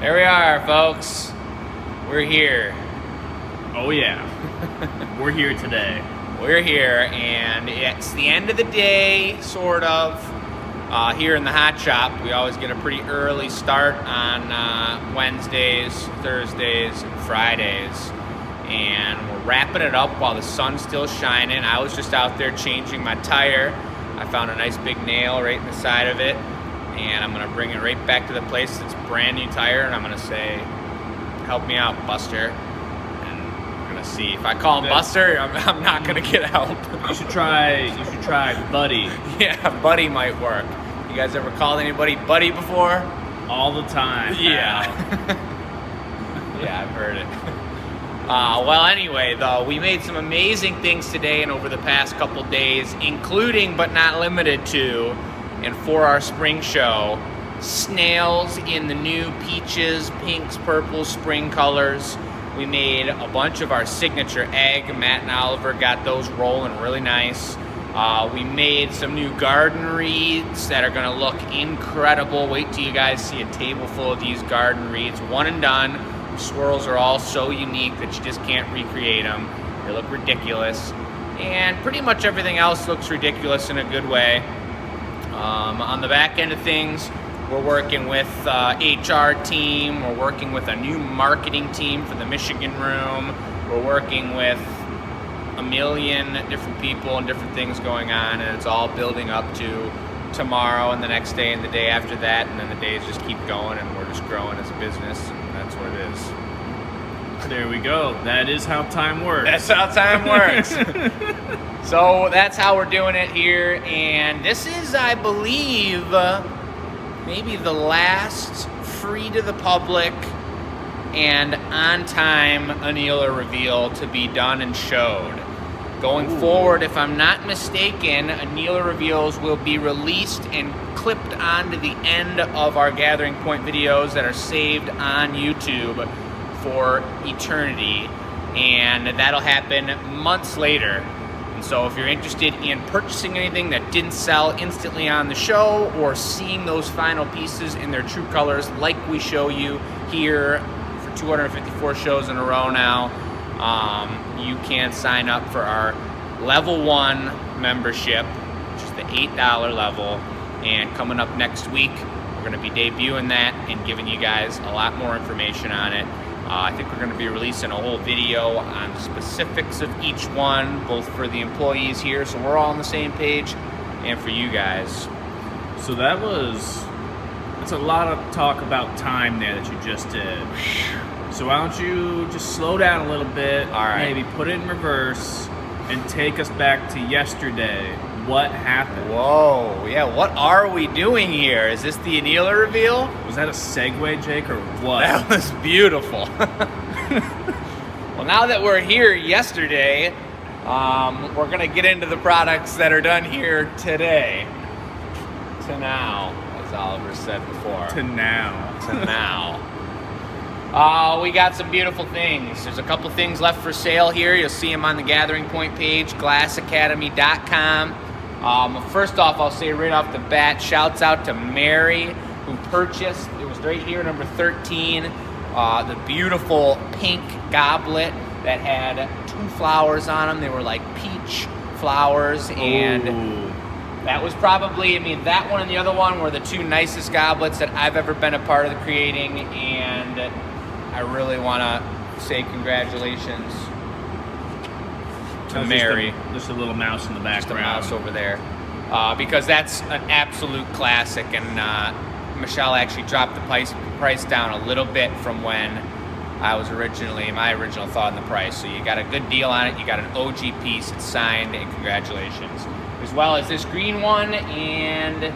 There we are, folks. We're here. Oh yeah, we're here today. We're here, and it's the end of the day, sort of. Here in the hot shop, we always get a pretty early start on Wednesdays, Thursdays, and Fridays. And we're wrapping it up while the sun's still shining. I was just out there changing my tire. I found a nice big nail right in the side of it. And I'm going to bring it right back to the place. It's a brand new tire, and I'm going to say, help me out, Buster. And we're going to see. If I call him Buster, I'm not going to get help. You should try Buddy. Yeah, Buddy might work. You guys ever called anybody Buddy before? All the time. Yeah. Yeah, I've heard it. Well, anyway, though, we made some amazing things today and over the past couple days, including but not limited to, and for our spring show, snails in the new peaches, pinks, purples, spring colors. We made a bunch of our signature egg. Matt and Oliver got those rolling really nice. We made some new garden wreaths that are going to look incredible. Wait till you guys see a table full of these garden wreaths. One and done. The swirls are all so unique that you just can't recreate them. They look ridiculous. And pretty much everything else looks ridiculous in a good way. On the back end of things, we're working with HR team. We're working with a new marketing team for the Michigan room. We're working with a million different people and different things going on, and it's all building up to tomorrow and the next day and the day after that, and then the days just keep going, and we're just growing as a business, and that's what it is. There we go. That is how time works. That's how time works. So that's how we're doing it here, and this is, I believe, maybe the last free to the public and on-time Annealer reveal to be done and showed. Going forward, if I'm not mistaken, Annealer reveals will be released and clipped onto the end of our Gathering Point videos that are saved on YouTube for eternity, and that'll happen months later. And so if you're interested in purchasing anything that didn't sell instantly on the show, or seeing those final pieces in their true colors like we show you here for 254 shows in a row now, you can sign up for our level 1 membership, which is the $8 level. And coming up next week, we're going to be debuting that and giving you guys a lot more information on it. I think we're going to be releasing a whole video on specifics of each one, both for the employees here, so we're all on the same page, and for you guys. So that's a lot of talk about time there that you just did. So why don't you just slow down a little bit, all right, maybe put it in reverse, and take us back to yesterday. What happened? Whoa, yeah, what are we doing here? Is this the Annealer reveal? Was that a segue, Jake, or what? That was beautiful. Well, now that we're here yesterday, we're going to get into the products that are done here today. To now, as Oliver said before. To now. To now. We got some beautiful things. There's a couple things left for sale here. You'll see them on the Gathering Point page, glassacademy.com. First off, I'll say right off the bat, shouts out to Mary, who purchased, it was right here, number 13, the beautiful pink goblet that had 2 flowers on them. They were like peach flowers, and that was probably, that one and the other one were the 2 nicest goblets that I've ever been a part of the creating, and I really want to say congratulations to Mary. Just a little mouse in the background. Just a mouse over there. Because that's an absolute classic, and Michelle actually dropped the price down a little bit from when my original thought on the price. So you got a good deal on it. You got an OG piece. It's signed, and congratulations. As well as this green one, and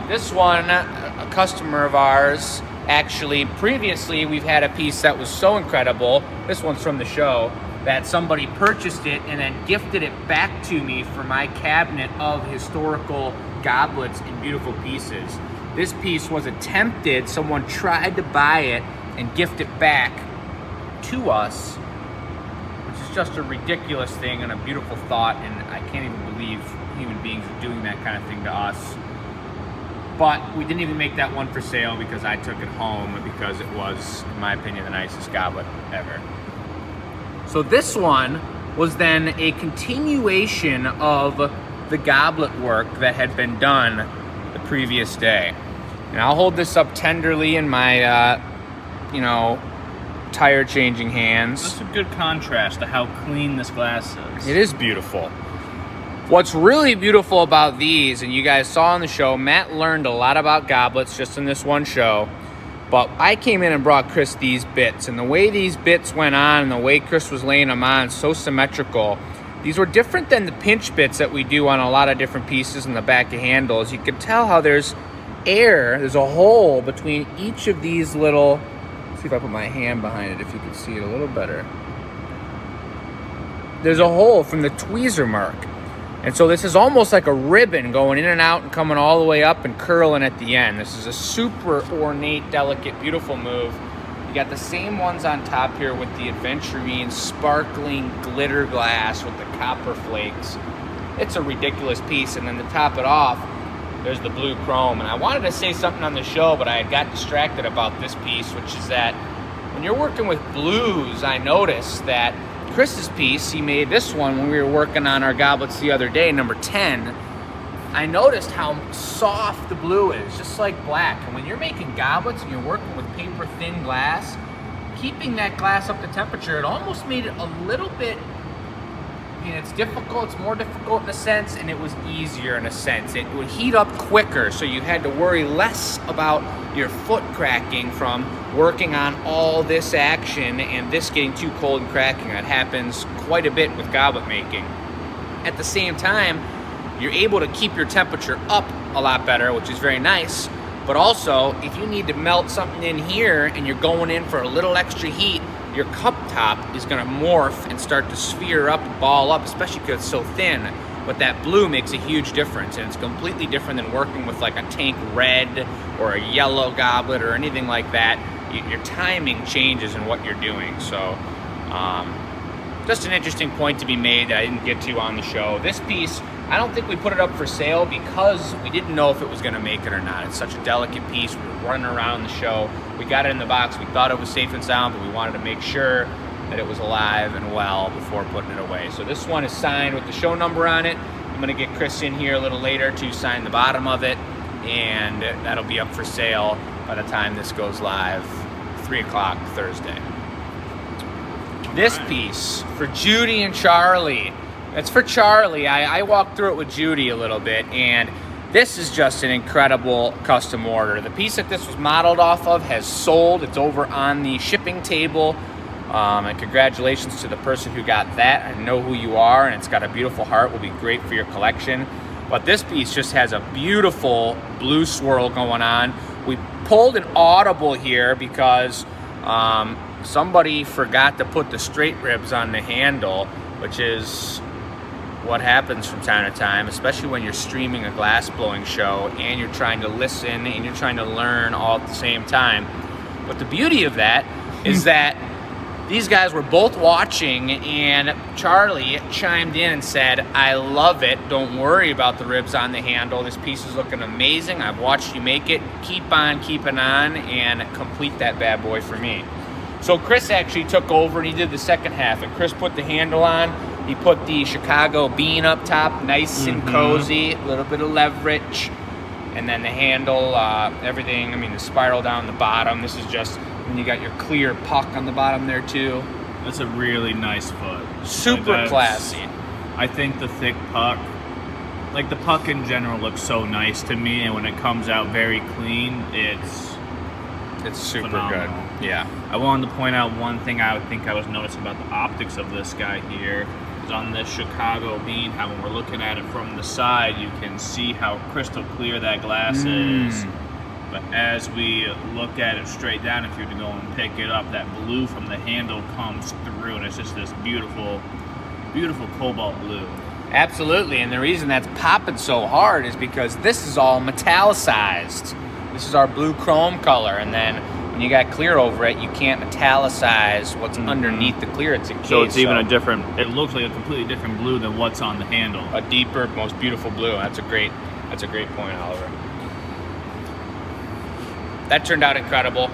this one, a customer of ours. Actually, previously, we've had a piece that was so incredible. This one's from the show, that somebody purchased it and then gifted it back to me for my cabinet of historical goblets in beautiful pieces. This piece was attempted, someone tried to buy it and gift it back to us, which is just a ridiculous thing and a beautiful thought, and I can't even believe human beings are doing that kind of thing to us. But we didn't even make that one for sale because I took it home because it was, in my opinion, the nicest goblet ever. So this one was then a continuation of the goblet work that had been done the previous day. And I'll hold this up tenderly in my, tire changing hands. That's a good contrast to how clean this glass is. It is beautiful. What's really beautiful about these, and you guys saw on the show, Matt learned a lot about goblets just in this one show, but I came in and brought Chris these bits, and the way these bits went on and the way Chris was laying them on, so symmetrical. These were different than the pinch bits that we do on a lot of different pieces in the back of handles. You can tell how there's there's a hole between each of these little, let's see if I put my hand behind it if you can see it a little better. There's a hole from the tweezer mark. And so this is almost like a ribbon going in and out and coming all the way up and curling at the end. This is a super ornate, delicate, beautiful move. You got the same ones on top here with the aventurine sparkling glitter glass with the copper flakes. It's a ridiculous piece. And then to top it off, there's the blue chrome. And I wanted to say something on the show, but I had got distracted about this piece, which is that when you're working with blues, I noticed that Chris's piece, he made this one when we were working on our goblets the other day, number 10. I noticed how soft the blue is, just like black. And when you're making goblets and you're working with paper thin glass, keeping that glass up to temperature, it almost made it a little bit, it's difficult, it's more difficult in a sense, and it was easier in a sense. It would heat up quicker, so you had to worry less about your foot cracking from working on all this action and this getting too cold and cracking. That happens quite a bit with goblet making. At the same time, you're able to keep your temperature up a lot better, which is very nice. But also, if you need to melt something in here and you're going in for a little extra heat, your cup top is going to morph and start to sphere up and ball up, especially because it's so thin. But that blue makes a huge difference, and it's completely different than working with like a tank red or a yellow goblet or anything like that. Your timing changes in what you're doing. So just an interesting point to be made that I didn't get to on the show. This piece, I don't think we put it up for sale because we didn't know if it was going to make it or not. It's such a delicate piece. We were running around the show. We got it in the box. We thought it was safe and sound, but we wanted to make sure that it was alive and well before putting it away. So this one is signed with the show number on it. I'm going to get Chris in here a little later to sign the bottom of it, and that'll be up for sale by the time this goes live, 3 o'clock Thursday. This piece for Judy and Charlie. It's for Charlie. I walked through it with Judy a little bit, and this is just an incredible custom order. The piece that this was modeled off of has sold. It's over on the shipping table. And congratulations to the person who got that. I know who you are, and it's got a beautiful heart. Will be great for your collection. But this piece just has a beautiful blue swirl going on. We pulled an audible here because somebody forgot to put the straight ribs on the handle, which is what happens from time to time, especially when you're streaming a glass blowing show and you're trying to listen and you're trying to learn all at the same time. But the beauty of that is that these guys were both watching, and Charlie chimed in and said, "I love it. Don't worry about the ribs on the handle. This piece is looking amazing. I've watched you make it. Keep on keeping on and complete that bad boy for me." So Chris actually took over and he did the second half, and Chris put the handle on. He put the Chicago bean up top, nice and cozy, a little bit of leverage, and then the handle, everything, the spiral down the bottom. This is just, and you got your clear puck on the bottom there too. That's a really nice foot. Super classy. I think the thick puck, like the puck in general, looks so nice to me, and when it comes out very clean, it's super phenomenal. Good. Yeah. I wanted to point out one thing I was noticing about the optics of this guy here is on this Chicago bean, how when we're looking at it from the side, you can see how crystal clear that glass is. But as we look at it straight down, if you were to go and pick it up, that blue from the handle comes through, and it's just this beautiful, beautiful cobalt blue. Absolutely, and the reason that's popping so hard is because this is all metallicized. This is our blue chrome color, and then when you got clear over it, you can't metallicize what's underneath the clear. It's a case. So it's even a different, it looks like a completely different blue than what's on the handle. A deeper, most beautiful blue. That's a great point, Oliver. that turned out incredible.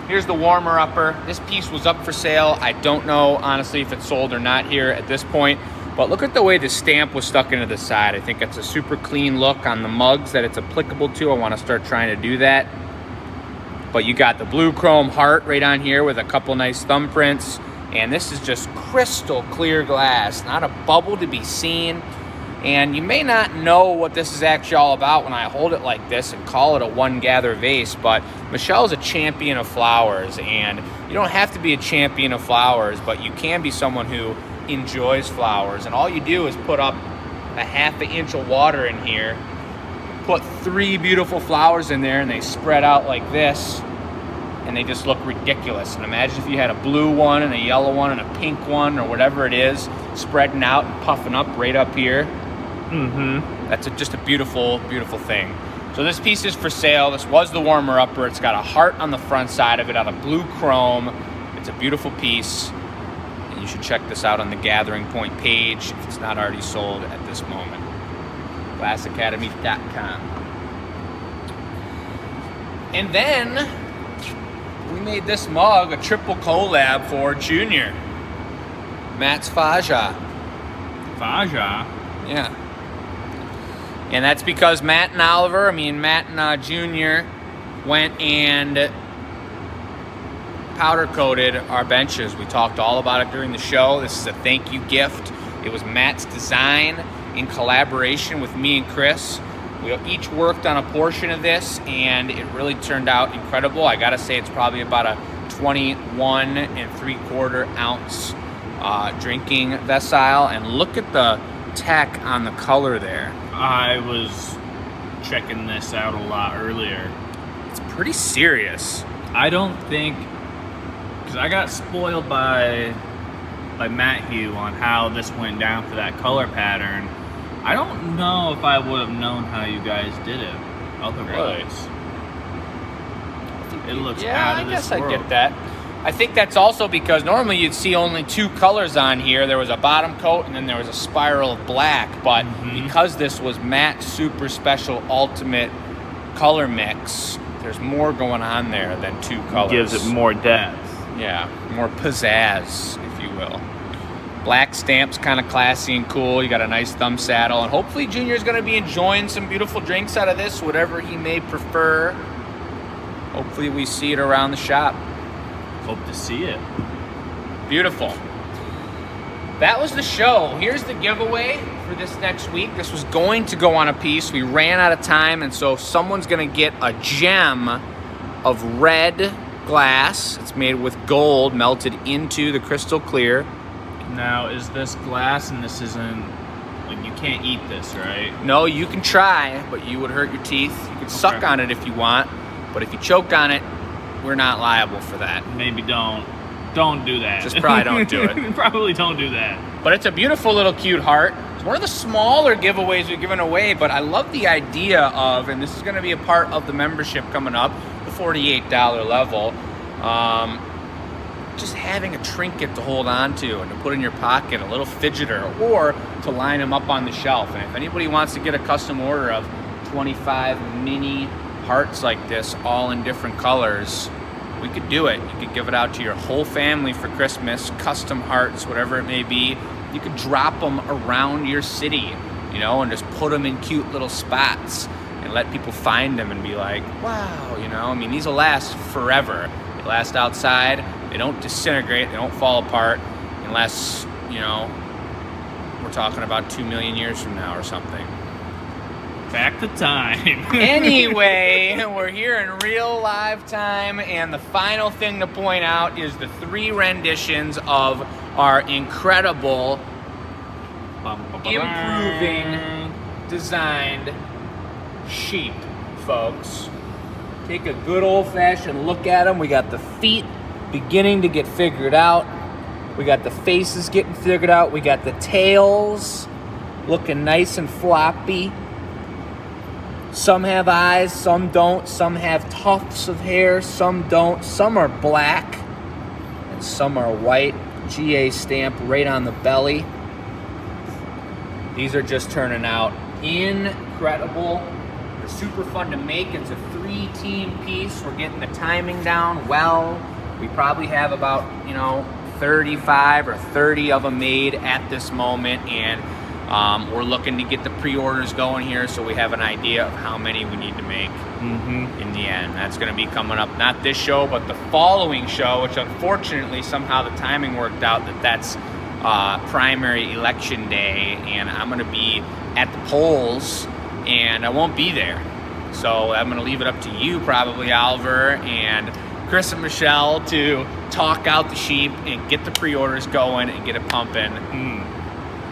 Here's the warmer upper. This piece was up for sale. I don't know, honestly, if it's sold or not here at this point. But look at the way the stamp was stuck into the side. I think it's a super clean look on the mugs that it's applicable to. I want to start trying to do that. But you got the blue chrome heart right on here with a couple nice thumbprints. And this is just crystal clear glass, not a bubble to be seen. And you may not know what this is actually all about when I hold it like this and call it a one gather vase, but Michelle's a champion of flowers, and you don't have to be a champion of flowers, but you can be someone who enjoys flowers. And all you do is put up a half an inch of water in here, put 3 beautiful flowers in there, and they spread out like this, and they just look ridiculous. And imagine if you had a blue one and a yellow one and a pink one or whatever it is, spreading out and puffing up right up here. That's just a beautiful, beautiful thing. So this piece is for sale. This was the warmer upper. It's got a heart on the front side of it out of blue chrome. It's a beautiful piece. And you should check this out on the Gathering Point page if it's not already sold at this moment. GlassAcademy.com. And then we made this mug a triple collab for Junior. Matt's Faja. Faja? Yeah. And that's because Matt and Junior went and powder coated our benches. We talked all about it during the show. This is a thank you gift. It was Matt's design in collaboration with me and Chris. We each worked on a portion of this, and it really turned out incredible. I gotta say, it's probably about a 21 3/4 ounce drinking vessel. And look at the tech on the color there. I was checking this out a lot earlier. It's pretty serious. I don't think, because I got spoiled by Matt Hugh on how this went down for that color pattern. I don't know if I would have known how you guys did it otherwise. It looks out of this world. I get that. I think that's also because normally you'd see only 2 colors on here. There was a bottom coat and then there was a spiral of black. But because this was Matt's super special ultimate color mix, there's more going on there than 2 colors. It gives it more depth. Yeah, more pizzazz, if you will. Black stamp's kind of classy and cool. You got a nice thumb saddle. And hopefully Junior's going to be enjoying some beautiful drinks out of this, whatever he may prefer. Hopefully we see it around the shop. Hope to see it. Beautiful. That was the show. Here's the giveaway for this next week. This was going to go on a piece. We ran out of time, and so someone's going to get a gem of red glass. It's made with gold melted into the crystal clear. Now, is this glass, and this isn't, like, you can't eat this, right? No, you can try, but you would hurt your teeth. You can suck on it if you want, but if you choke on it, we're not liable for that. Maybe don't. Don't do that. Just probably don't do it. Probably don't do that. But it's a beautiful little cute heart. It's one of the smaller giveaways we've given away, but I love the idea of, and this is going to be a part of the membership coming up, the $48 level, just having a trinket to hold on to and to put in your pocket, a little fidgeter, or to line them up on the shelf. And if anybody wants to get a custom order of 25 mini hearts like this, all in different colors, we could do it. You could give it out to your whole family for Christmas, custom hearts, whatever it may be. You could drop them around your city, you know, and just put them in cute little spots and let people find them and be like, wow, you know, I mean, these will last forever. They last outside, they don't disintegrate, they don't fall apart unless, you know, we're talking about 2 million years from now or something. Back to time. Anyway, we're here in real live time, and the final thing to point out is the 3 renditions of our incredible, improving, designed sheep, folks. Take a good old-fashioned look at them. We got the feet beginning to get figured out. We got the faces getting figured out. We got the tails looking nice and floppy. Some have eyes, some don't. Some have tufts of hair, some don't. Some are black, and some are white. GA stamp right on the belly. These are just turning out incredible. They're super fun to make. It's a 3 3-team piece. We're getting the timing down well. We probably have about, 35 or 30 of them made at this moment, and we're looking to get the pre-orders going here so we have an idea of how many we need to make in the end. That's going to be coming up, not this show, but the following show, which unfortunately somehow the timing worked out that's primary election day, and I'm going to be at the polls, and I won't be there. So I'm going to leave it up to you probably, Oliver, and Chris and Michelle to talk out the sheep and get the pre-orders going and get it pumping.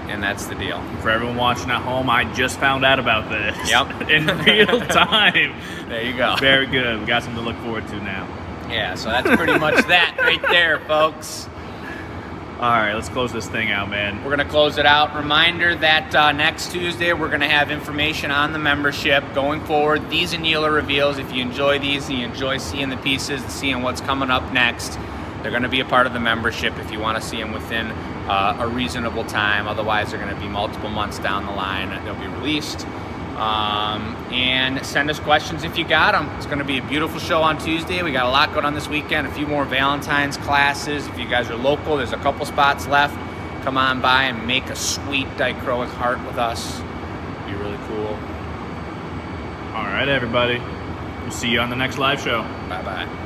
And that's the deal. For everyone watching at home, I just found out about this. Yep. In real time. There you go. Very good. We got something to look forward to now. Yeah, so that's pretty much that right there, folks. All right, let's close this thing out, man. We're going to close it out. Reminder that next Tuesday we're going to have information on the membership going forward. These Annealer reveals, if you enjoy these and you enjoy seeing the pieces and seeing what's coming up next, they're going to be a part of the membership if you want to see them within a reasonable time. Otherwise, they're going to be multiple months down the line that they'll be released. And send us questions if you got them. It's going to be a beautiful show on Tuesday. We got a lot going on this weekend. A few more Valentine's classes. If you guys are local, there's a couple spots left. Come on by and make a sweet dichroic heart with us. It'd be really cool. All right, everybody. We'll see you on the next live show. Bye-bye.